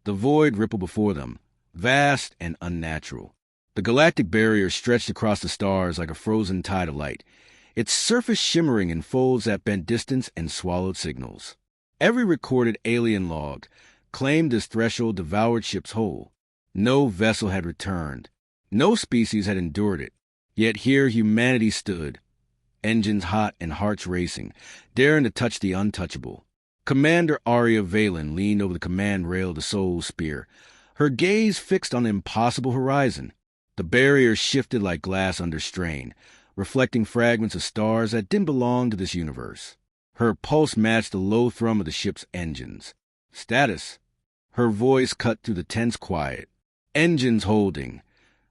The void rippled before them, vast and unnatural. The galactic barrier stretched across the stars like a frozen tide of light, its surface shimmering in folds that bent distance and swallowed signals. Every recorded alien log claimed this threshold devoured ships whole. No vessel had returned. No species had endured it. Yet here humanity stood, engines hot and hearts racing, daring to touch the untouchable. Commander Arya Valen leaned over the command rail of the Soul Spear, her gaze fixed on the impossible horizon. The barrier shifted like glass under strain, reflecting fragments of stars that didn't belong to this universe. Her pulse matched the low thrum of the ship's engines. "Status." Her voice cut through the tense quiet. "Engines holding,"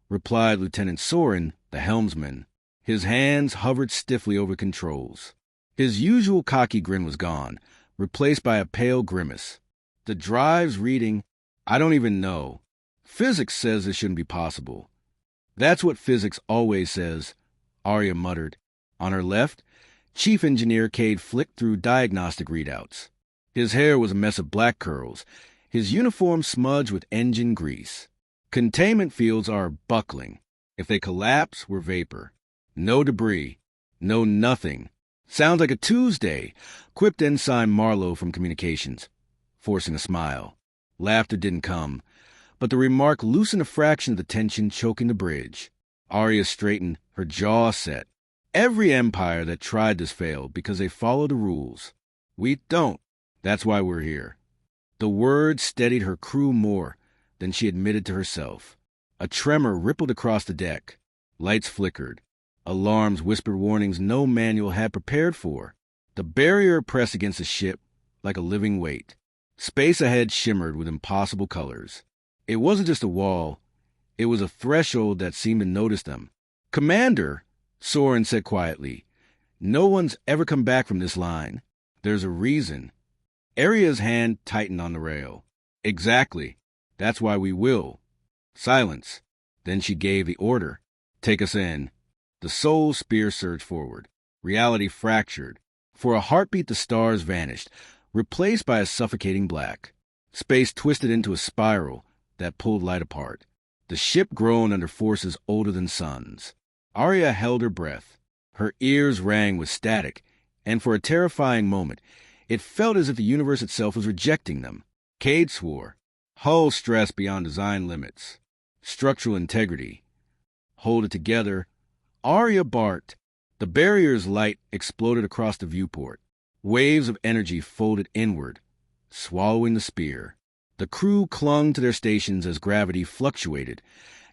replied Lieutenant Soren, the helmsman. His hands hovered stiffly over controls. His usual cocky grin was gone, replaced by a pale grimace. "The drive's reading, I don't even know. Physics says this shouldn't be possible." "That's what physics always says," Arya muttered. On her left, Chief Engineer Cade flicked through diagnostic readouts. His hair was a mess of black curls, his uniform smudged with engine grease. "Containment fields are buckling. If they collapse, we're vapor. No debris. No nothing. Sounds like a Tuesday," quipped Ensign Marlowe from communications, forcing a smile. Laughter didn't come, but the remark loosened a fraction of the tension choking the bridge. Arya straightened, her jaw set. Every empire that tried this failed because they followed the rules. We don't. That's why we're here. The word steadied her crew more than she admitted to herself. A tremor rippled across the deck. Lights flickered. Alarms whispered warnings no manual had prepared for. The barrier pressed against the ship like a living weight. Space ahead shimmered with impossible colors. It wasn't just a wall. It was a threshold that seemed to notice them. "Commander," Soren said quietly, "no one's ever come back from this line. There's a reason." Arya's hand tightened on the rail. "Exactly. That's why we will." Silence. Then she gave the order. "Take us in." The Soul Spear surged forward. Reality fractured. For a heartbeat, the stars vanished, replaced by a suffocating black. Space twisted into a spiral that pulled light apart. The ship groaned under forces older than suns. Arya held her breath. Her ears rang with static, and for a terrifying moment, it felt as if the universe itself was rejecting them. Cade swore. Hull stress beyond design limits. Structural integrity. Hold it together. Arya barked. The barrier's light exploded across the viewport. Waves of energy folded inward, swallowing the spear. The crew clung to their stations as gravity fluctuated,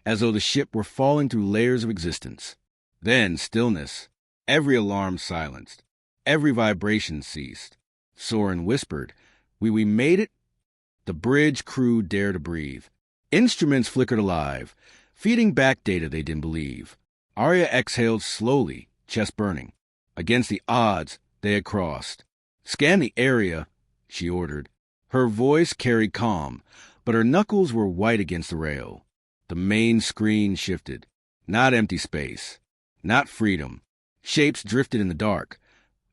as though the ship were falling through layers of existence. Then stillness. Every alarm silenced. Every vibration ceased. Soren whispered, We made it." The bridge crew dared to breathe. Instruments flickered alive, feeding back data they didn't believe. Arya exhaled slowly, chest burning. Against the odds, they had crossed. "Scan the area," she ordered. Her voice carried calm, but her knuckles were white against the rail. The main screen shifted. Not empty space. Not freedom. Shapes drifted in the dark,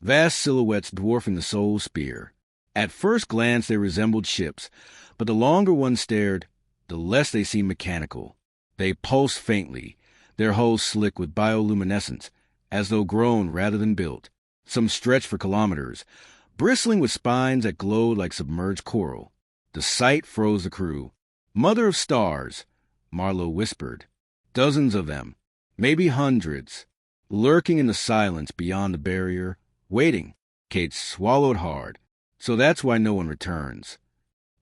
vast silhouettes dwarfing the Soul Spear. At first glance they resembled ships, but the longer one stared, the less they seemed mechanical. They pulsed faintly, their hulls slick with bioluminescence, as though grown rather than built. Some stretched for kilometers, bristling with spines that glowed like submerged coral. The sight froze the crew. "Mother of stars," Marlowe whispered. "Dozens of them, maybe hundreds, lurking in the silence beyond the barrier, waiting." Kate swallowed hard. "So that's why no one returns."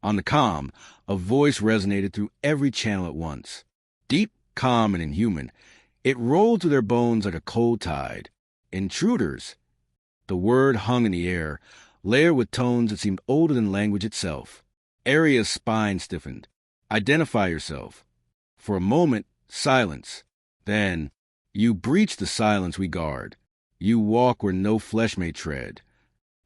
On the comm, a voice resonated through every channel at once. Deep, calm, and inhuman, it rolled through their bones like a cold tide. "Intruders." The word hung in the air, layered with tones that seemed older than language itself. Arya's spine stiffened. "Identify yourself." For a moment, silence. Then, "You breach the silence we guard. You walk where no flesh may tread."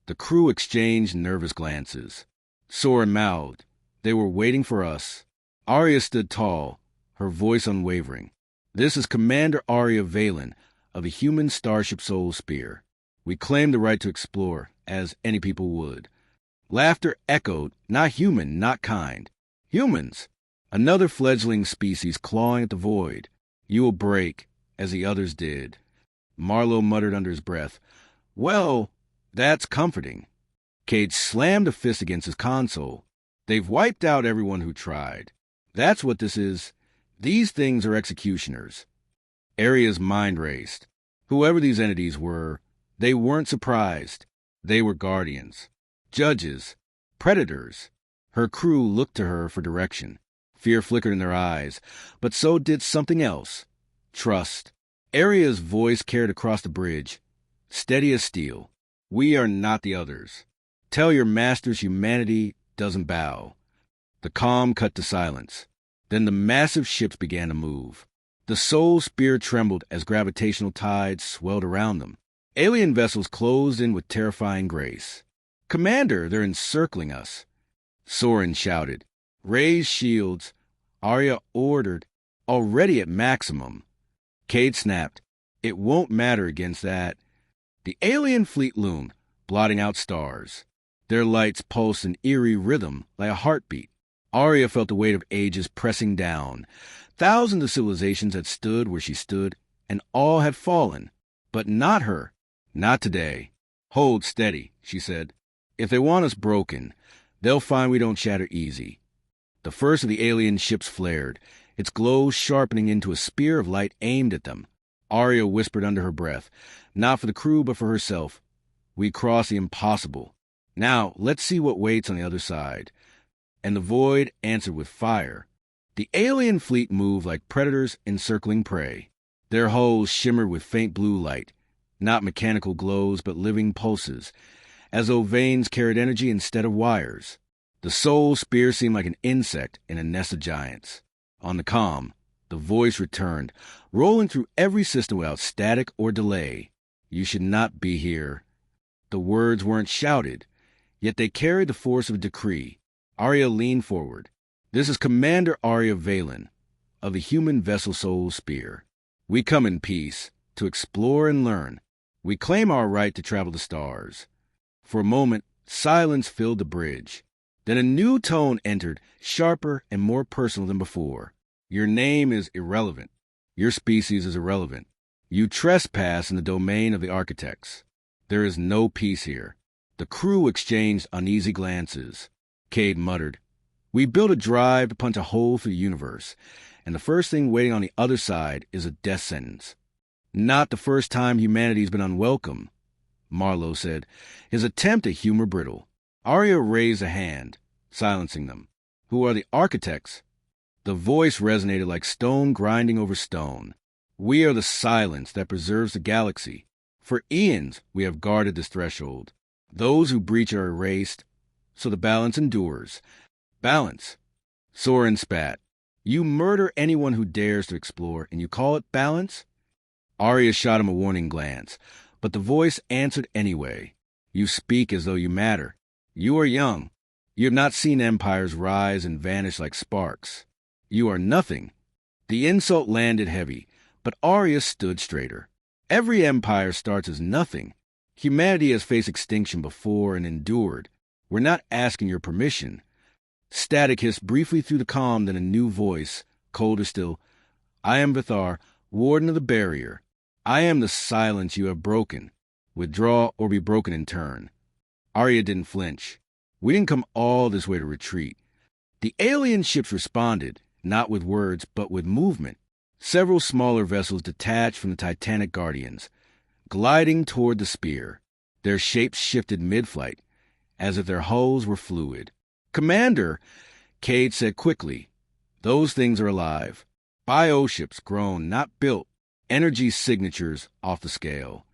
The crew exchanged nervous glances. Soren mouthed. They were waiting for us. Arya stood tall, her voice unwavering. "This is Commander Arya Valen of the human starship Soul Spear. We claim the right to explore, as any people would." Laughter echoed, not human, not kind. Humans, another fledgling species clawing at the void. You will break, as the others did. Marlowe muttered under his breath. Well, that's comforting. Cade slammed a fist against his console. They've wiped out everyone who tried. That's what this is. These things are executioners. Aria's mind raced. Whoever these entities were, they weren't surprised. They were guardians, judges, predators. Her crew looked to her for direction. Fear flickered in their eyes, but so did something else. Trust. Aria's voice carried across the bridge, steady as steel. We are not the others. Tell your masters humanity doesn't bow. The calm cut to silence. Then the massive ships began to move. The Soul Spear trembled as gravitational tides swelled around them. Alien vessels closed in with terrifying grace. Commander, they're encircling us. Soren shouted. Raise shields. Arya ordered. Already at maximum. Cade snapped. It won't matter against that. The alien fleet loomed, blotting out stars. Their lights pulsed in eerie rhythm like a heartbeat. Arya felt the weight of ages pressing down. Thousands of civilizations had stood where she stood, and all had fallen. But not her. Not today. Hold steady, she said. If they want us broken, they'll find we don't shatter easy. The first of the alien ships flared, its glow sharpening into a spear of light aimed at them. Arya whispered under her breath, not for the crew but for herself. We crossed the impossible. Now, let's see what waits on the other side. And the void answered with fire. The alien fleet moved like predators encircling prey. Their hulls shimmered with faint blue light, not mechanical glows but living pulses, as though veins carried energy instead of wires. The Soul Spear seemed like an insect in a nest of giants. On the comm, the voice returned, rolling through every system without static or delay. You should not be here. The words weren't shouted, yet they carried the force of a decree. Arya leaned forward. This is Commander Arya Valen, of the human vessel Soul Spear. We come in peace, to explore and learn. We claim our right to travel the stars. For a moment, silence filled the bridge. Then a new tone entered, sharper and more personal than before. Your name is irrelevant. Your species is irrelevant. You trespass in the domain of the architects. There is no peace here. The crew exchanged uneasy glances. Cade muttered. We built a drive to punch a hole through the universe, and the first thing waiting on the other side is a death sentence. Not the first time humanity's been unwelcome, Marlowe said, his attempt at humor brittle. Arya raised a hand, silencing them. Who are the architects? The voice resonated like stone grinding over stone. We are the silence that preserves the galaxy. For eons we have guarded this threshold. Those who breach are erased, so the balance endures. Balance. Soren spat. You murder anyone who dares to explore, and you call it balance? Arya shot him a warning glance, but the voice answered anyway. You speak as though you matter. You are young. You have not seen empires rise and vanish like sparks. You are nothing. The insult landed heavy, but Arya stood straighter. Every empire starts as nothing. Humanity has faced extinction before and endured. We're not asking your permission. Static hissed briefly through the calm, then a new voice, colder still. I am Vithar, warden of the barrier. I am the silence you have broken. Withdraw or be broken in turn. Arya didn't flinch. We didn't come all this way to retreat. The alien ships responded, not with words, but with movement. Several smaller vessels detached from the Titanic Guardians, gliding toward the spear. Their shapes shifted mid-flight, as if their hulls were fluid. Commander, Cade said quickly, those things are alive. Bioships grown, not built. Energy signatures off the scale.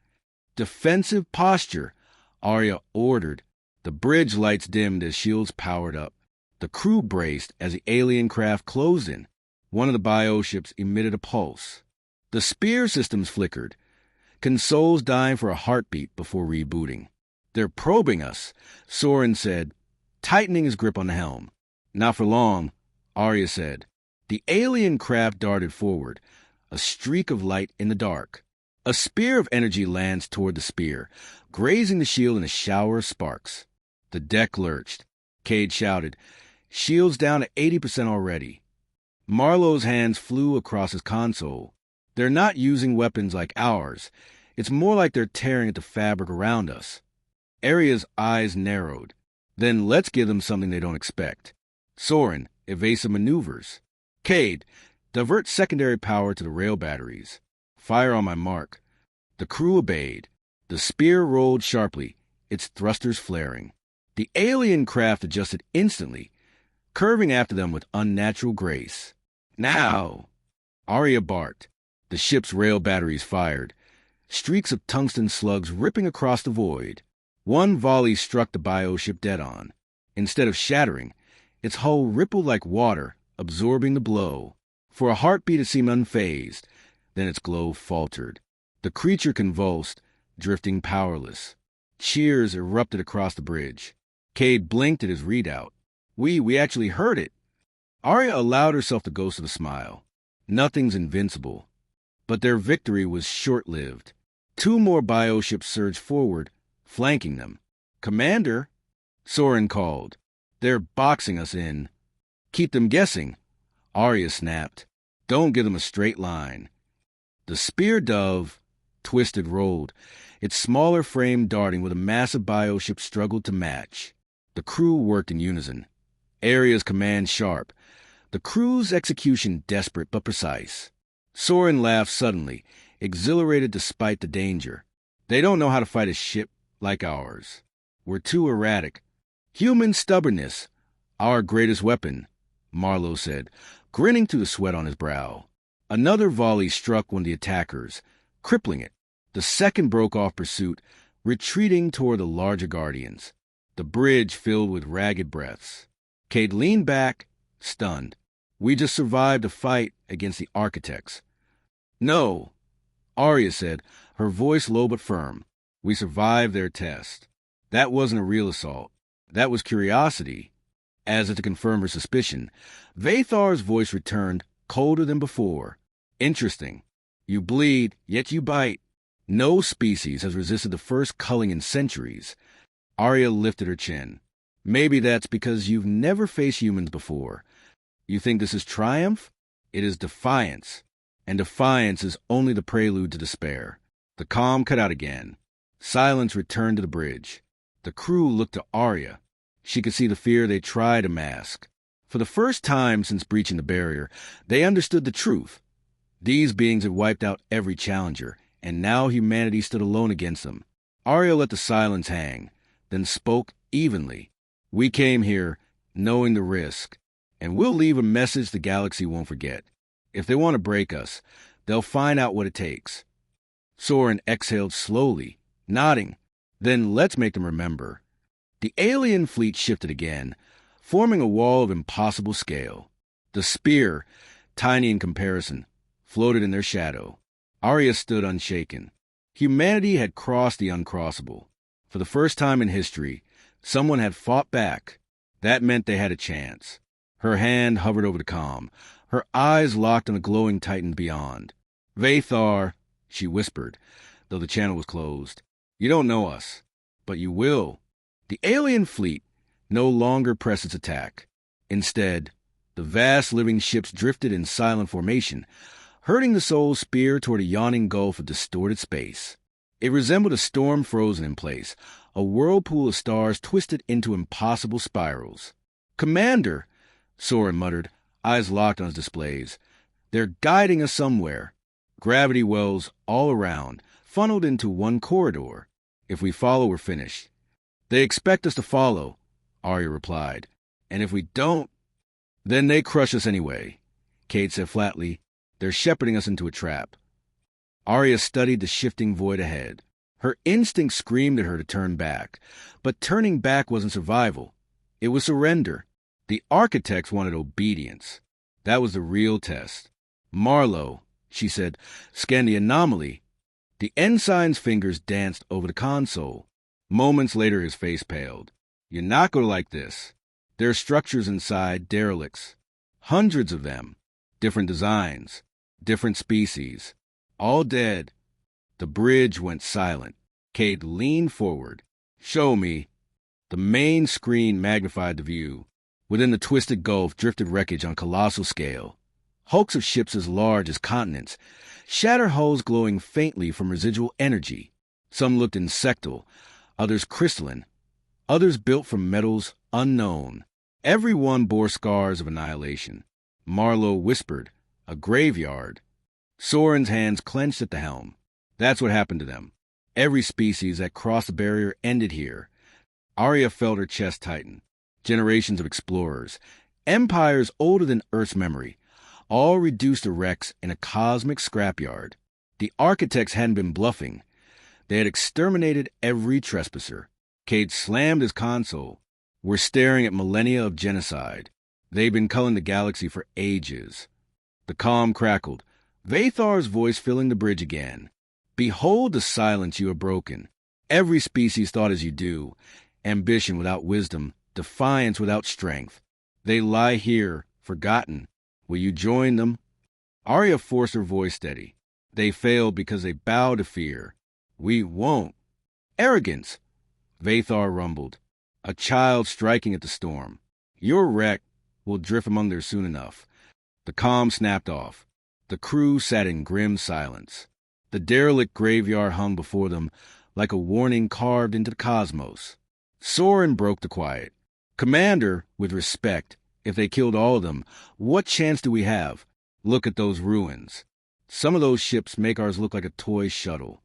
Defensive posture, Arya ordered. The bridge lights dimmed as shields powered up. The crew braced as the alien craft closed in. One of the bioships emitted a pulse. The spear systems flickered, consoles dying for a heartbeat before rebooting. They're probing us, Soren said, tightening his grip on the helm. Not for long, Arya said. The alien craft darted forward, a streak of light in the dark. A spear of energy lands toward the spear, grazing the shield in a shower of sparks. The deck lurched. Cade shouted, shields down to 80% already. Marlowe's hands flew across his console. They're not using weapons like ours. It's more like they're tearing at the fabric around us. Arya's eyes narrowed. Then let's give them something they don't expect. Soren, evasive maneuvers. Cade, divert secondary power to the rail batteries. Fire on my mark. The crew obeyed. The spear rolled sharply, its thrusters flaring. The alien craft adjusted instantly, curving after them with unnatural grace. Now! Arya barked. The ship's rail batteries fired, streaks of tungsten slugs ripping across the void. One volley struck the bioship dead on. Instead of shattering, its hull rippled like water, absorbing the blow. For a heartbeat it seemed unfazed, then its glow faltered. The creature convulsed, drifting powerless. Cheers erupted across the bridge. Cade blinked at his readout. We actually heard it. Arya allowed herself the ghost of a smile. Nothing's invincible. But their victory was short-lived. 2 more bioships surged forward, flanking them. Commander, Soren called. They're boxing us in. Keep them guessing. Arya snapped. Don't give them a straight line. The spear dove twisted, rolled, its smaller frame darting where the massive bioship struggled to match. The crew worked in unison. Arya's command sharp. The crew's execution desperate but precise. Soren laughed suddenly, exhilarated despite the danger. They don't know how to fight a ship like ours. We're too erratic. Human stubbornness, our greatest weapon, Marlowe said, grinning through the sweat on his brow. Another volley struck one of the attackers, crippling it. The second broke off pursuit, retreating toward the larger guardians. The bridge filled with ragged breaths. Cade leaned back, stunned. We just survived a fight against the architects. No, Arya said, her voice low but firm. We survived their test. That wasn't a real assault. That was curiosity. As if to confirm her suspicion, Vathar's voice returned, colder than before. Interesting. You bleed, yet you bite. No species has resisted the first culling in centuries. Arya lifted her chin. Maybe that's because you've never faced humans before. You think this is triumph? It is defiance. And defiance is only the prelude to despair. The calm cut out again. Silence returned to the bridge. The crew looked to Arya. She could see the fear they tried to mask. For the first time since breaching the barrier, they understood the truth. These beings had wiped out every challenger, and now humanity stood alone against them. Arya let the silence hang, then spoke evenly. We came here knowing the risk, and we'll leave a message the galaxy won't forget. If they want to break us, they'll find out what it takes. Soren exhaled slowly, nodding. Then let's make them remember. The alien fleet shifted again, forming a wall of impossible scale. The spear, tiny in comparison, floated in their shadow. Arya stood unshaken. Humanity had crossed the uncrossable. For the first time in history, someone had fought back. That meant they had a chance. Her hand hovered over the comm, her eyes locked on the glowing titan beyond. Vathar, she whispered, though the channel was closed. You don't know us, but you will. The alien fleet no longer pressed its attack. Instead, the vast living ships drifted in silent formation, hurting the soul's spear toward a yawning gulf of distorted space. It resembled a storm frozen in place, a whirlpool of stars twisted into impossible spirals. Commander, Soren muttered, eyes locked on his displays. They're guiding us somewhere. Gravity wells all around, funneled into one corridor. If we follow, we're finished. They expect us to follow, Arya replied. And if we don't, then they crush us anyway. Cade said flatly, they're shepherding us into a trap. Arya studied the shifting void ahead. Her instinct screamed at her to turn back, but turning back wasn't survival. It was surrender. The architects wanted obedience. That was the real test. Marlowe, she said, scanned the anomaly. The ensign's fingers danced over the console. Moments later, his face paled. You're not going to like this. There are structures inside, derelicts. Hundreds of them. Different designs. Different species. All dead. The bridge went silent. Cade leaned forward. Show me. The main screen magnified the view. Within the twisted gulf drifted wreckage on colossal scale. Hulks of ships as large as continents, shattered hulls glowing faintly from residual energy. Some looked insectal, others crystalline, others built from metals unknown. Every one bore scars of annihilation. Marlowe whispered, "A graveyard." Soren's hands clenched at the helm. That's what happened to them. Every species that crossed the barrier ended here. Arya felt her chest tighten. Generations of explorers, empires older than Earth's memory, all reduced to wrecks in a cosmic scrapyard. The architects hadn't been bluffing. They had exterminated every trespasser. Cade slammed his console. We're staring at millennia of genocide. They've been culling the galaxy for ages. The comm crackled, Vathar's voice filling the bridge again. Behold the silence you have broken. Every species thought as you do. Ambition without wisdom, defiance without strength. They lie here, forgotten. Will you join them? Arya forced her voice steady. They failed because they bow to fear. We won't. Arrogance, Vathar rumbled. A child striking at the storm. Your wreck will drift among there soon enough. The comm snapped off. The crew sat in grim silence. The derelict graveyard hung before them like a warning carved into the cosmos. Soren broke the quiet. Commander, with respect, if they killed all of them, what chance do we have? Look at those ruins. Some of those ships make ours look like a toy shuttle.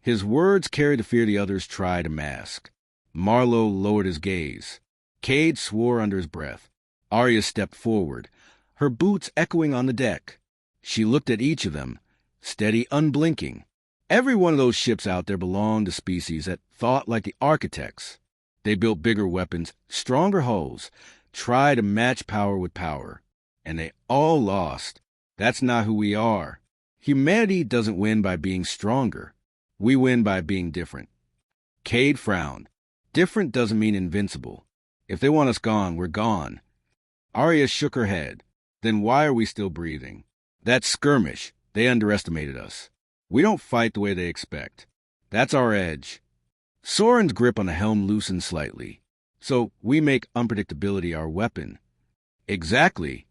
His words carried the fear the others tried to mask. Marlowe lowered his gaze. Cade swore under his breath. Arya stepped forward, her boots echoing on the deck. She looked at each of them, steady, unblinking. Every one of those ships out there belonged to species that thought like the architects. They built bigger weapons, stronger hulls, tried to match power with power. And they all lost. That's not who we are. Humanity doesn't win by being stronger. We win by being different. Cade frowned. Different doesn't mean invincible. If they want us gone, we're gone. Arya shook her head. Then why are we still breathing? That's skirmish. They underestimated us. We don't fight the way they expect. That's our edge. Soren's grip on the helm loosened slightly. So we make unpredictability our weapon. Exactly.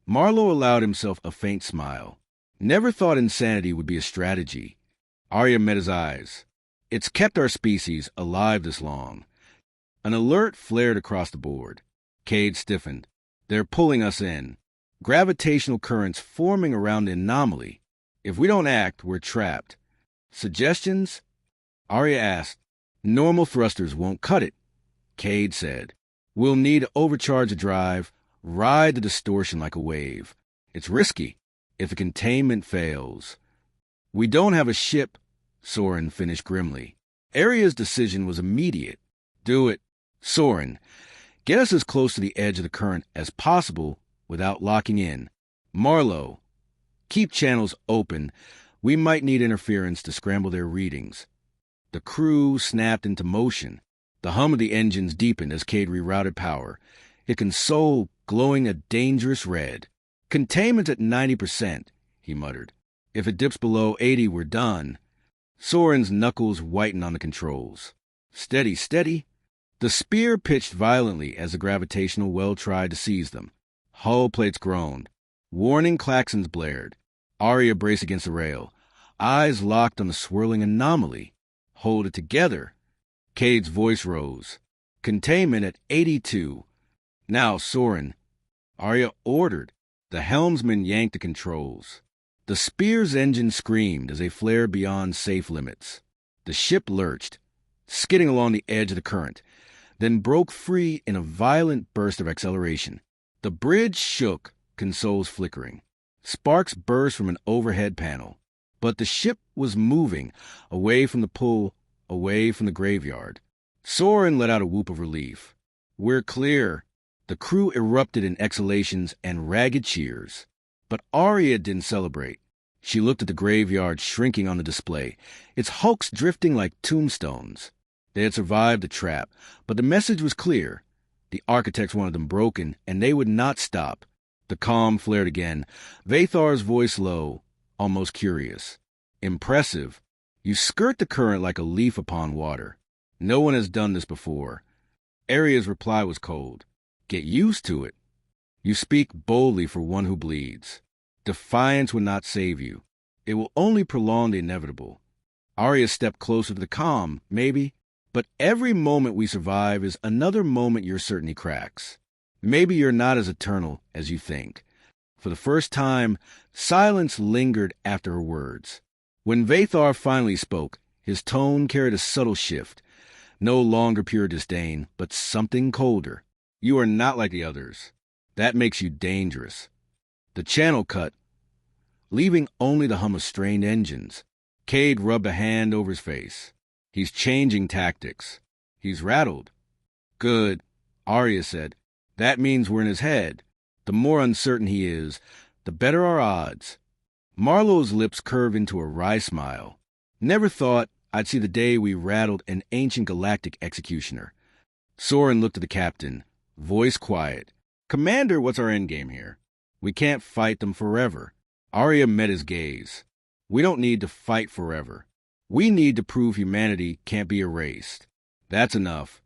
Marlowe allowed himself a faint smile. Never thought insanity would be a strategy. Arya met his eyes. It's kept our species alive this long. An alert flared across the board. Cade stiffened. They're pulling us in. Gravitational currents forming around the anomaly. If we don't act, we're trapped. Suggestions? Arya asked. Normal thrusters won't cut it. Cade said. We'll need to overcharge the drive, ride the distortion like a wave. It's risky. If the containment fails. We don't have a ship, Soren finished grimly. Arya's decision was immediate. Do it. Soren, get us as close to the edge of the current as possible without locking in. Marlowe, keep channels open. We might need interference to scramble their readings. The crew snapped into motion. The hum of the engines deepened as Cade rerouted power. It consoled, glowing a dangerous red. Containment's at 90%, he muttered. If it dips below 80, we're done. Soren's knuckles whitened on the controls. Steady, steady. The spear pitched violently as the gravitational well tried to seize them. Hull plates groaned. Warning klaxons blared. Arya braced against the rail, eyes locked on the swirling anomaly. Hold it together. Cade's voice rose. Containment at 82. Now, Soren. Arya ordered. The helmsman yanked the controls. The spear's engine screamed as they flared beyond safe limits. The ship lurched, skidding along the edge of the current, then broke free in a violent burst of acceleration. The bridge shook, consoles flickering. Sparks burst from an overhead panel. But the ship was moving, away from the pull, away from the graveyard. Soren let out a whoop of relief. We're clear. The crew erupted in exhalations and ragged cheers. But Arya didn't celebrate. She looked at the graveyard shrinking on the display, its hulks drifting like tombstones. They had survived the trap, but the message was clear. The architects wanted them broken, and they would not stop. The comm flared again, Vathar's voice low, almost curious. Impressive. You skirt the current like a leaf upon water. No one has done this before. Arya's reply was cold. Get used to it. You speak boldly for one who bleeds. Defiance will not save you. It will only prolong the inevitable. Arya stepped closer to the calm, maybe, but every moment we survive is another moment your certainty cracks. Maybe you're not as eternal as you think. For the first time, silence lingered after her words. When Vathar finally spoke, his tone carried a subtle shift. No longer pure disdain, but something colder. You are not like the others. That makes you dangerous. The channel cut, leaving only the hum of strained engines. Cade rubbed a hand over his face. He's changing tactics. He's rattled. Good, Arya said. That means we're in his head. The more uncertain he is, the better our odds. Marlowe's lips curved into a wry smile. Never thought I'd see the day we rattled an ancient galactic executioner. Soren looked at the captain, voice quiet. Commander, what's our endgame here? We can't fight them forever. Arya met his gaze. We don't need to fight forever. We need to prove humanity can't be erased. That's enough.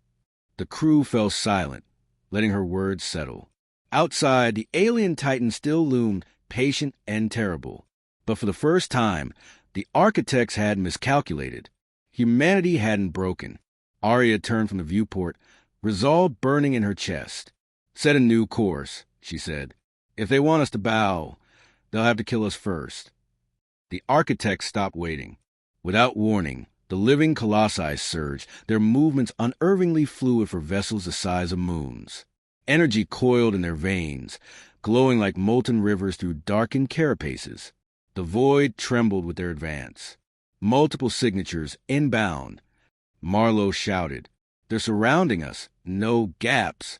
The crew fell silent, letting her words settle. Outside, the alien titan still loomed, patient and terrible. But for the first time, the architects had miscalculated. Humanity hadn't broken. Arya turned from the viewport, resolve burning in her chest. Set a new course, she said. If they want us to bow, they'll have to kill us first. The architects stopped waiting. Without warning, the living colossi surged, their movements unerringly fluid for vessels the size of moons. Energy coiled in their veins, glowing like molten rivers through darkened carapaces. The void trembled with their advance. Multiple signatures inbound. Marlowe shouted. They're surrounding us. No gaps.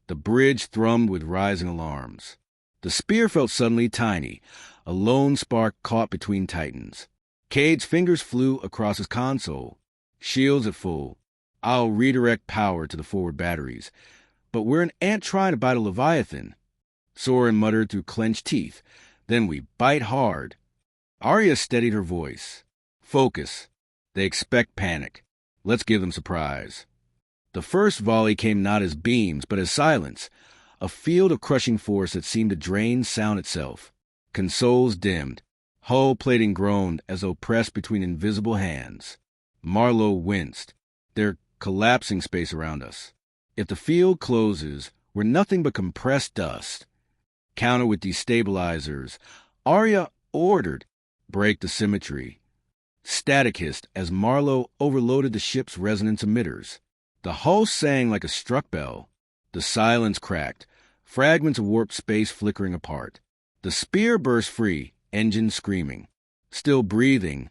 The bridge thrummed with rising alarms. The spear felt suddenly tiny, a lone spark caught between titans. Cade's fingers flew across his console. Shields at full. I'll redirect power to the forward batteries. But we're an ant trying to bite a leviathan. Soren muttered through clenched teeth. Then we bite hard. Arya steadied her voice. Focus. They expect panic. Let's give them surprise. The first volley came not as beams, but as silence, a field of crushing force that seemed to drain sound itself. Consoles dimmed. Hull plating groaned as though pressed between invisible hands. Marlowe winced. There's collapsing space around us. If the field closes, we're nothing but compressed dust. Counter with destabilizers. Arya ordered. Break the symmetry. Static hissed as Marlowe overloaded the ship's resonance emitters. The hull sang like a struck bell. The silence cracked, fragments of warped space flickering apart. The spear burst free, engines screaming. Still breathing,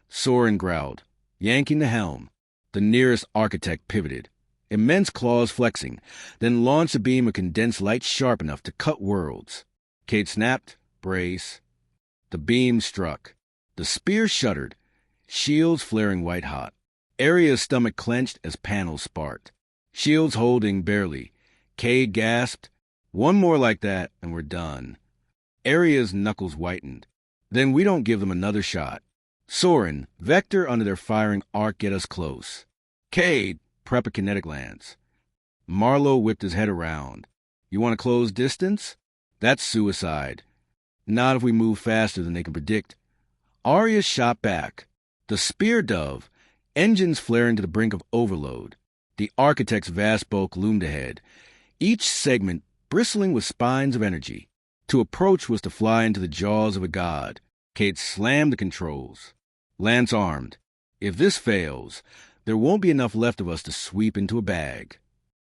Soren growled, yanking the helm. The nearest architect pivoted, immense claws flexing, then launched a beam of condensed light sharp enough to cut worlds. Cade snapped, brace. The beam struck. The spear shuddered, shields flaring white-hot. Arya's stomach clenched as panels sparked. Shields holding barely. Cade gasped, one more like that and we're done. Arya's knuckles whitened. Then we don't give them another shot. Soren, vector under their firing arc get us close. Cade, prep a kinetic lance. Marlowe whipped his head around. You want to close distance? That's suicide. Not if we move faster than they can predict. Arya shot back. The spear dove, engines flaring to the brink of overload. The architect's vast bulk loomed ahead, each segment bristling with spines of energy. To approach was to fly into the jaws of a god. Cade slammed the controls. Lance armed. If this fails, there won't be enough left of us to sweep into a bag.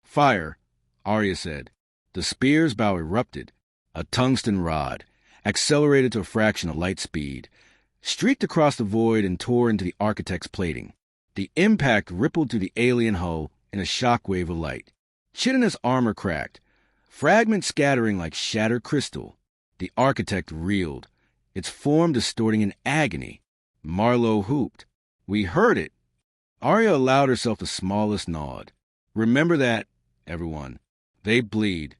Fire, Arya said. The spear's bow erupted. A tungsten rod, accelerated to a fraction of light speed, streaked across the void and tore into the architect's plating. The impact rippled through the alien hull in a shockwave of light. Chitinous armor cracked, fragments scattering like shattered crystal. The architect reeled, its form distorting in agony. Marlowe whooped. We heard it. Arya allowed herself the smallest nod. Remember that, everyone. They bleed.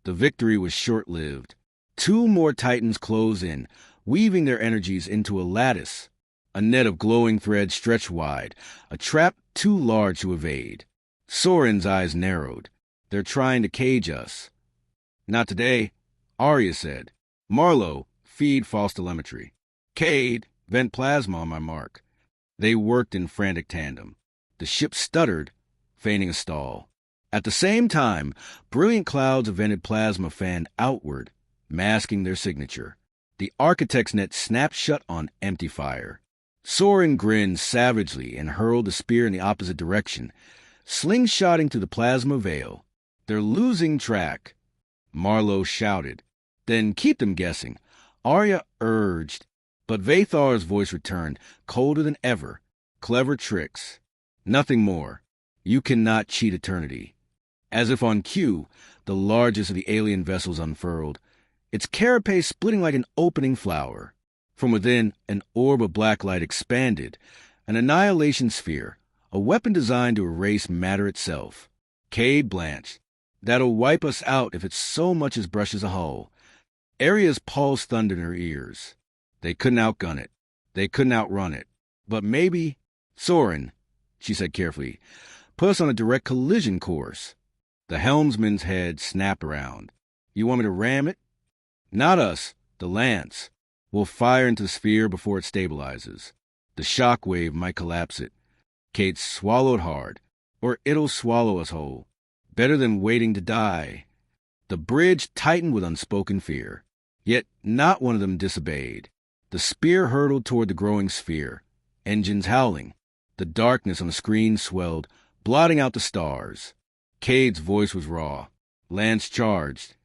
The victory was short-lived. 2 more titans closed in, weaving their energies into a lattice. A net of glowing threads stretched wide, a trap too large to evade. Soren's eyes narrowed. They're trying to cage us. Not today, Arya said. Marlowe, feed false telemetry. Cade, vent plasma on my mark. They worked in frantic tandem. The ship stuttered, feigning a stall. At the same time, brilliant clouds of vented plasma fanned outward, masking their signature. The architect's net snapped shut on empty fire. Soren grinned savagely and hurled the spear in the opposite direction, slingshotting through the plasma veil. They're losing track, Marlowe shouted. Then keep them guessing, Arya urged, but Vathar's voice returned, colder than ever. Clever tricks. Nothing more. You cannot cheat eternity. As if on cue, the largest of the alien vessels unfurled, its carapace splitting like an opening flower. From within, an orb of black light expanded, an annihilation sphere, a weapon designed to erase matter itself. Cade blanched. That'll wipe us out if it so much as brushes a hull. Arya's pulse thundered in her ears. They couldn't outgun it. They couldn't outrun it. But maybe... Soren, she said carefully, put us on a direct collision course. The helmsman's head snapped around. You want me to ram it? Not us. The lance. We'll fire into the sphere before it stabilizes. The shock wave might collapse it. Cade swallowed hard. Or it'll swallow us whole. Better than waiting to die. The bridge tightened with unspoken fear. Yet not one of them disobeyed. The spear hurtled toward the growing sphere. Engines howling. The darkness on the screen swelled, blotting out the stars. Cade's voice was raw. Lance charged.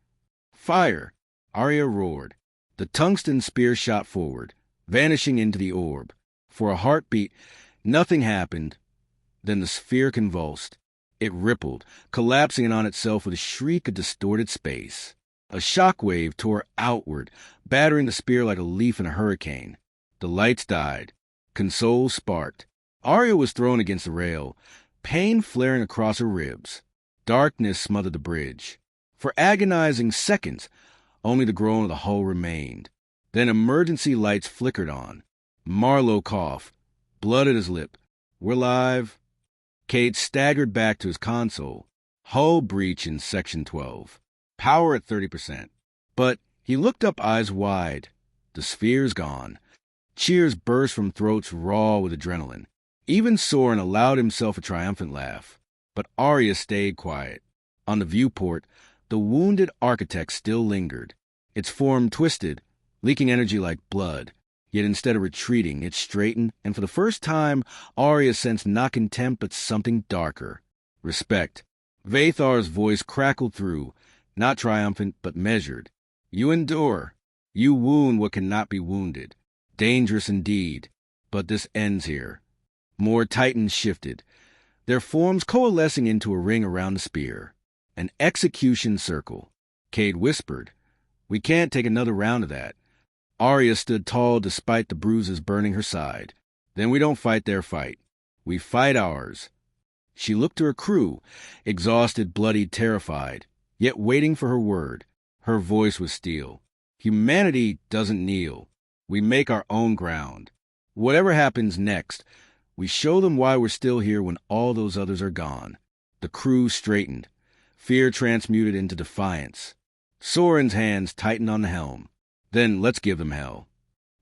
Fire! Arya roared. The tungsten spear shot forward, vanishing into the orb. For a heartbeat, nothing happened. Then the sphere convulsed. It rippled, collapsing in on itself with a shriek of distorted space. A shock wave tore outward, battering the spear like a leaf in a hurricane. The lights died. Console sparked. Arya was thrown against the rail, pain flaring across her ribs. Darkness smothered the bridge. For agonizing seconds, only the groan of the hull remained. Then emergency lights flickered on. Marlowe coughed, blood at his lip. We're live. Cade staggered back to his console. Hull breach in Section 12. Power at 30%. But he looked up, eyes wide. The sphere's gone. Cheers burst from throats raw with adrenaline. Even Soren allowed himself a triumphant laugh. But Arya stayed quiet. On the viewport, the wounded architect still lingered. Its form twisted, leaking energy like blood. Yet instead of retreating, it straightened, and for the first time, Arya sensed not contempt but something darker. Respect. Vathar's voice crackled through, not triumphant but measured. You endure. You wound what cannot be wounded. Dangerous indeed. But this ends here. More titans shifted, their forms coalescing into a ring around the spear. An execution circle. Cade whispered, We can't take another round of that. Arya stood tall despite the bruises burning her side. Then we don't fight their fight. We fight ours. She looked to her crew, exhausted, bloodied, terrified, yet waiting for her word. Her voice was steel. Humanity doesn't kneel. We make our own ground. Whatever happens next, we show them why we're still here when all those others are gone. The crew straightened. Fear transmuted into defiance. Soren's hands tightened on the helm. Then let's give them hell.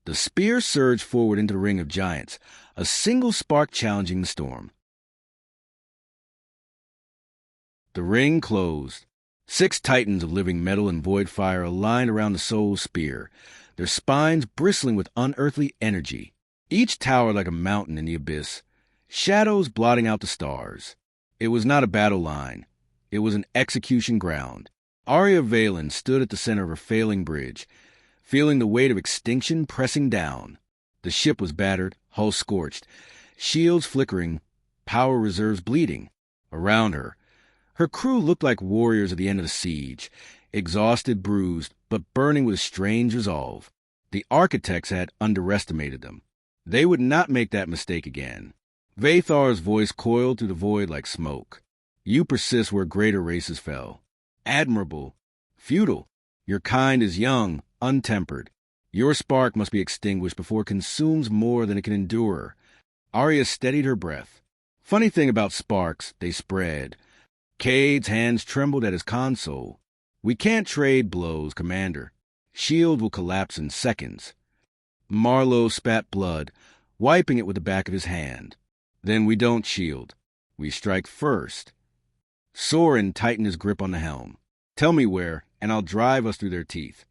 The spear surged forward into the ring of giants, a single spark challenging the storm. The ring closed. 6 titans of living metal and void fire aligned around the soul's spear, their spines bristling with unearthly energy. Each towered like a mountain in the abyss, shadows blotting out the stars. It was not a battle line. It was an execution ground. Arya Valen stood at the center of her failing bridge, feeling the weight of extinction pressing down. The ship was battered, hull scorched, shields flickering, power reserves bleeding. Around her, her crew looked like warriors at the end of the siege, exhausted, bruised, but burning with a strange resolve. The architects had underestimated them. They would not make that mistake again. Vathar's voice coiled through the void like smoke. You persist where greater races fell. Admirable. Futile. Your kind is young, untempered. Your spark must be extinguished before it consumes more than it can endure. Arya steadied her breath. Funny thing about sparks, they spread. Cade's hands trembled at his console. "We can't trade blows, Commander. Shield will collapse in seconds." Marlowe spat blood, wiping it with the back of his hand. "Then we don't shield. We strike first." Soren tightened his grip on the helm. "Tell me where, and I'll drive us through their teeth."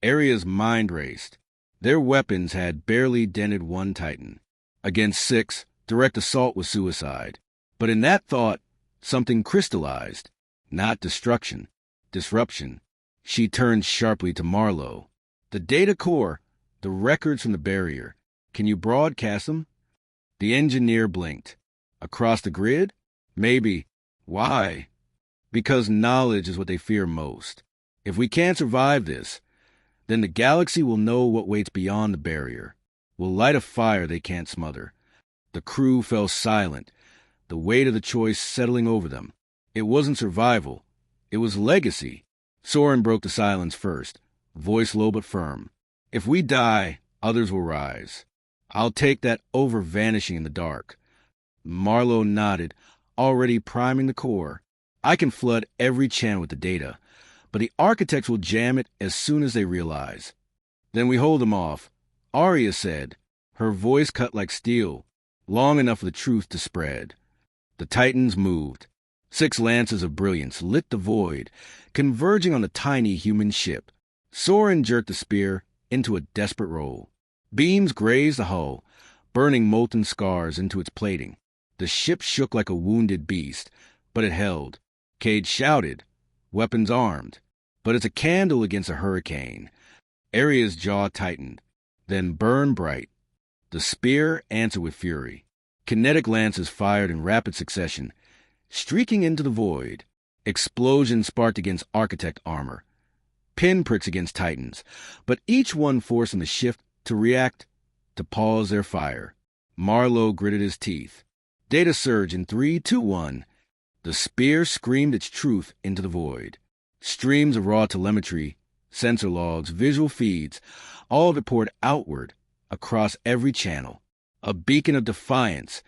Aria's mind raced. Their weapons had barely dented one Titan. Against 6, direct assault was suicide. But in that thought, something crystallized. Not destruction. Disruption. She turned sharply to Marlowe. "The data core, the records from the barrier. Can you broadcast them?" The engineer blinked. "Across the grid? Maybe. Why?" "Because knowledge is what they fear most. If we can't survive this, then the galaxy will know what waits beyond the barrier. Will light a fire they can't smother." The crew fell silent, the weight of the choice settling over them. It wasn't survival. It was legacy. Soren broke the silence first, voice low but firm. "If we die, others will rise. I'll take that over vanishing in the dark." Marlowe nodded, already priming the core. "I can flood every channel with the data, but the architects will jam it as soon as they realize. Then we hold them off," Arya said, her voice cut like steel, long enough for the truth to spread. The Titans moved. 6 lances of brilliance lit the void, converging on the tiny human ship. Soren jerked the spear into a desperate roll. Beams grazed the hull, burning molten scars into its plating. The ship shook like a wounded beast, but it held. Cade shouted, weapons armed. "But it's a candle against a hurricane." Aria's jaw tightened, then burned bright. The spear answered with fury. Kinetic lances fired in rapid succession, streaking into the void. Explosions sparked against architect armor, pinpricks against Titans, but each one forcing the ship to react, to pause their fire. Marlowe gritted his teeth. Data surge in 3, 2, 1. The spear screamed its truth into the void. Streams of raw telemetry, sensor logs, visual feeds, all of it poured outward, across every channel. A beacon of defiance,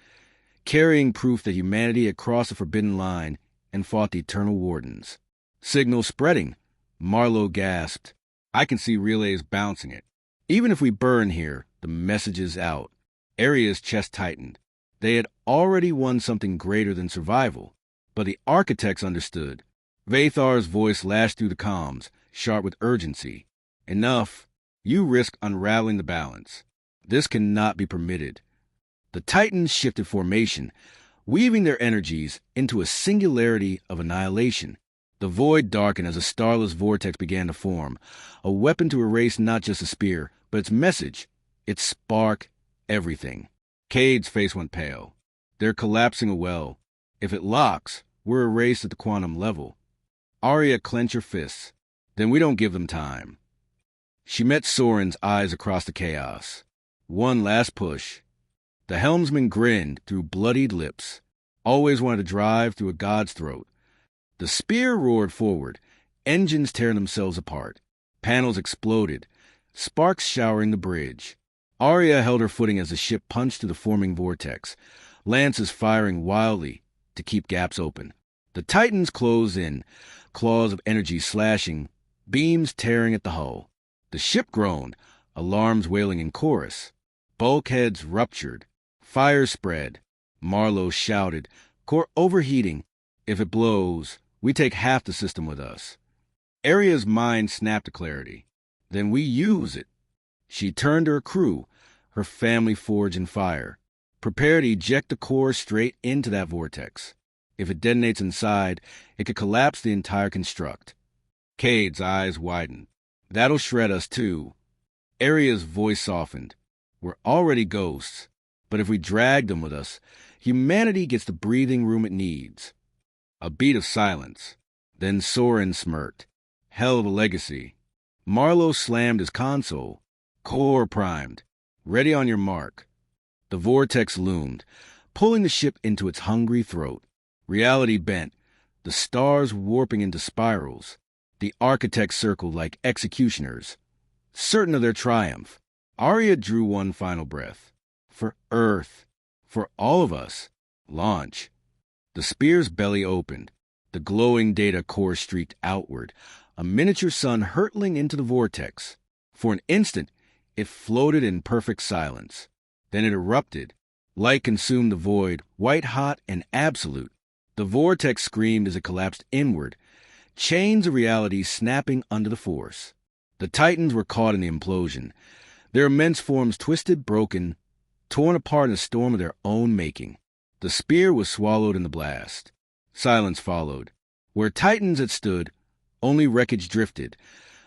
carrying proof that humanity had crossed the forbidden line and fought the eternal wardens. Signal spreading. Marlowe gasped. "I can see relays bouncing it. Even if we burn here, the message is out." Aria's chest tightened. They had already won something greater than survival. But the architects understood. Vathar's voice lashed through the comms, sharp with urgency. "Enough. You risk unraveling the balance. This cannot be permitted." The Titans shifted formation, weaving their energies into a singularity of annihilation. The void darkened as a starless vortex began to form, a weapon to erase not just a spear, but its message, its spark, everything. Cade's face went pale. "They're collapsing a well. If it locks, we're erased at the quantum level." Arya clenched her fists. "Then we don't give them time." She met Soren's eyes across the chaos. One last push. The helmsman grinned through bloodied lips. Always wanted to drive through a god's throat. The spear roared forward, engines tearing themselves apart. Panels exploded, sparks showering the bridge. Arya held her footing as the ship punched through the forming vortex, lances firing wildly to keep gaps open. The Titans closed in, claws of energy slashing, beams tearing at the hull. The ship groaned, alarms wailing in chorus. Bulkheads ruptured. Fire spread. Marlowe shouted, "Core overheating. If it blows, we take half the system with us." Aria's mind snapped to clarity. "Then we use it." She turned to her crew, her family forged in fire. "Prepare to eject the core straight into that vortex. If it detonates inside, it could collapse the entire construct." Cade's eyes widened. "That'll shred us, too." Aria's voice softened. "We're already ghosts, but if we drag them with us, humanity gets the breathing room it needs." A beat of silence. Then Soren smirked. "Hell of a legacy." Marlowe slammed his console. "Core primed. Ready on your mark." The vortex loomed, pulling the ship into its hungry throat. Reality bent, the stars warping into spirals. The architects circled like executioners, certain of their triumph. Arya drew one final breath. For Earth. For all of us. Launch. The spear's belly opened. The glowing data core streaked outward, a miniature sun hurtling into the vortex. For an instant, it floated in perfect silence. Then it erupted. Light consumed the void, white-hot and absolute. The vortex screamed as it collapsed inward, chains of reality snapping under the force. The Titans were caught in the implosion, their immense forms twisted, broken, torn apart in a storm of their own making. The spear was swallowed in the blast. Silence followed. Where Titans had stood, only wreckage drifted,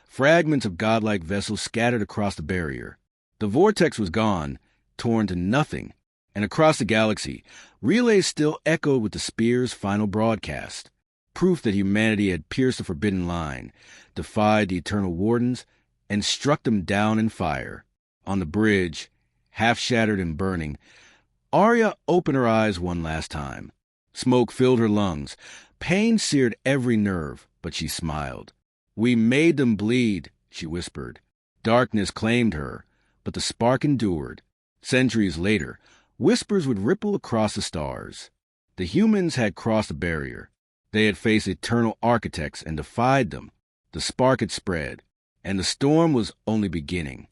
fragments of godlike vessels scattered across the barrier. The vortex was gone, torn to nothing, and across the galaxy, relays still echoed with the spear's final broadcast, proof that humanity had pierced the forbidden line, defied the eternal wardens, and struck them down in fire. On the bridge, half-shattered and burning, Arya opened her eyes one last time. Smoke filled her lungs. Pain seared every nerve, but she smiled. "We made them bleed," she whispered. Darkness claimed her, but the spark endured. Centuries later, whispers would ripple across the stars. The humans had crossed the barrier. They had faced eternal architects and defied them. The spark had spread, and the storm was only beginning.